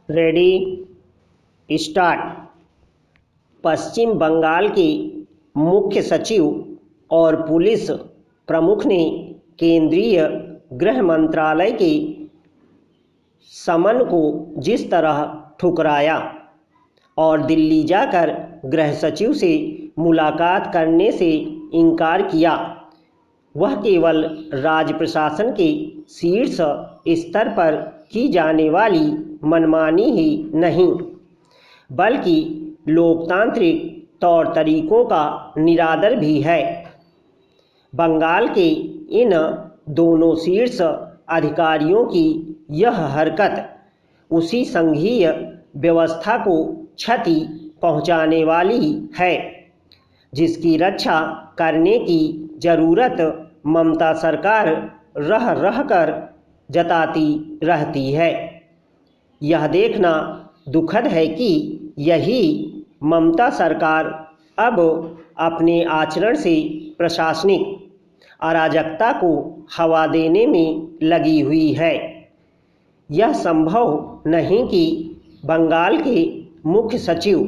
Ready start. पश्चिम बंगाल के मुख्य सचिव और पुलिस प्रमुख ने केंद्रीय गृह मंत्रालय के समन को जिस तरह ठुकराया और दिल्ली जाकर गृह सचिव से मुलाकात करने से इनकार किया, वह केवल राज्य प्रशासन के शीर्ष स्तर पर की जाने वाली मनमानी ही नहीं, बल्कि लोकतांत्रिक तौर तरीकों का निरादर भी है। बंगाल के इन दोनों शीर्ष अधिकारियों की यह हरकत उसी संघीय व्यवस्था को क्षति पहुंचाने वाली है जिसकी रक्षा करने की जरूरत ममता सरकार रह रह कर जताती रहती है। यह देखना दुखद है कि यही ममता सरकार अब अपने आचरण से प्रशासनिक अराजकता को हवा देने में लगी हुई है। यह संभव नहीं कि बंगाल के मुख्य सचिव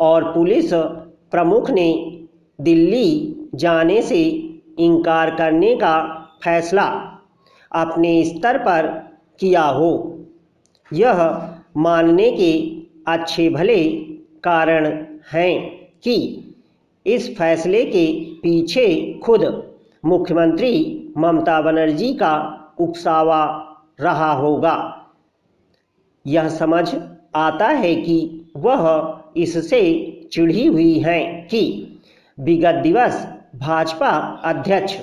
और पुलिस प्रमुख ने दिल्ली जाने से इनकार करने का फैसला अपने स्तर पर किया हो। यह मानने के अच्छे भले कारण हैं कि इस फैसले के पीछे खुद मुख्यमंत्री ममता बनर्जी का उकसावा रहा होगा। यह समझ आता है कि वह इससे चिढ़ी हुई हैं कि विगत दिवस भाजपा अध्यक्ष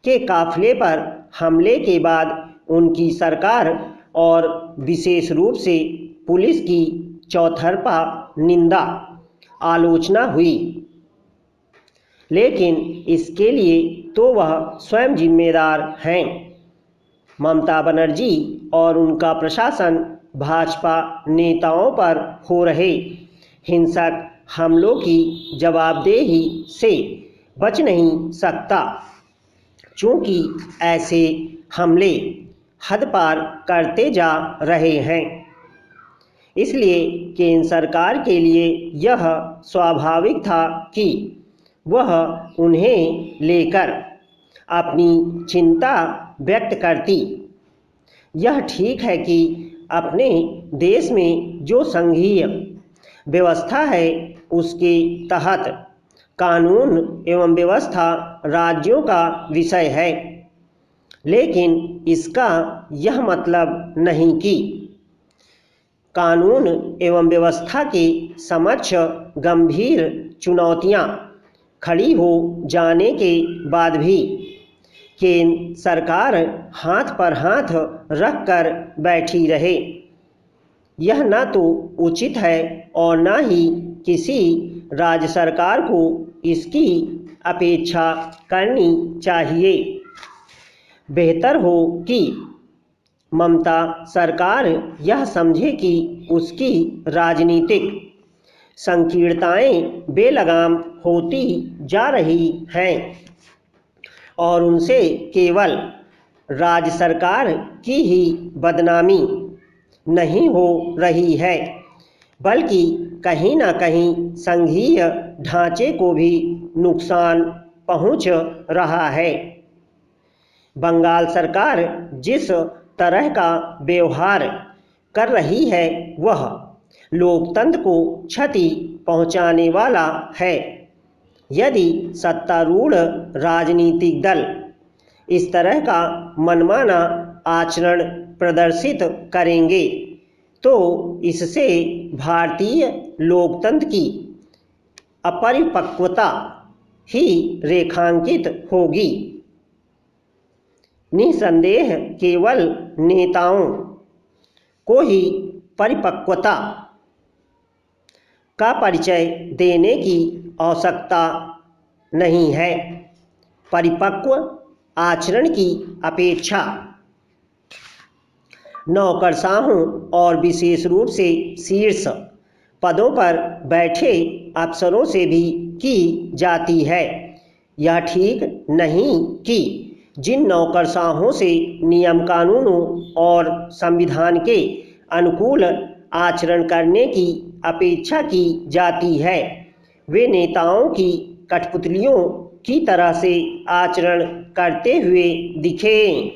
के काफिले पर हमले के बाद उनकी सरकार और विशेष रूप से पुलिस की चौतरफा निंदा आलोचना हुई, लेकिन इसके लिए तो वह स्वयं जिम्मेदार हैं। ममता बनर्जी और उनका प्रशासन भाजपा नेताओं पर हो रहे हिंसक हमलों की जवाबदेही से बच नहीं सकता, चूंकि ऐसे हमले हद पार करते जा रहे हैं। इसलिए केंद्र सरकार के लिए यह स्वाभाविक था कि वह उन्हें लेकर अपनी चिंता व्यक्त करती। यह ठीक है कि अपने देश में जो संघीय व्यवस्था है उसके तहत कानून एवं व्यवस्था राज्यों का विषय है, लेकिन इसका यह मतलब नहीं कि कानून एवं व्यवस्था के समक्ष गंभीर चुनौतियां खड़ी हो जाने के बाद भी केंद्र सरकार हाथ पर हाथ रख कर बैठी रहे। यह न तो उचित है और न ही किसी राज्य सरकार को इसकी अपेक्षा करनी चाहिए। बेहतर हो कि ममता सरकार यह समझे कि उसकी राजनीतिक संकीर्णताएं बेलगाम होती जा रही हैं और उनसे केवल राज्य सरकार की ही बदनामी नहीं हो रही है, बल्कि कहीं ना कहीं संघीय ढांचे को भी नुकसान पहुंच रहा है। बंगाल सरकार जिस तरह का व्यवहार कर रही है वह लोकतंत्र को क्षति पहुंचाने वाला है। यदि सत्तारूढ़ राजनीतिक दल इस तरह का मनमाना आचरण प्रदर्शित करेंगे तो इससे भारतीय लोकतंत्र की अपरिपक्वता ही रेखांकित होगी। निसंदेह केवल नेताओं को ही परिपक्वता का परिचय देने की आवश्यकता नहीं है। परिपक्व आचरण की अपेक्षा नौकरशाहों और विशेष रूप से शीर्ष पदों पर बैठे अफसरों से भी की जाती है। यह ठीक नहीं कि जिन नौकरशाहों से नियम कानूनों और संविधान के अनुकूल आचरण करने की अपेक्षा की जाती है। वे नेताओं की कठपुतलियों की तरह से आचरण करते हुए दिखें।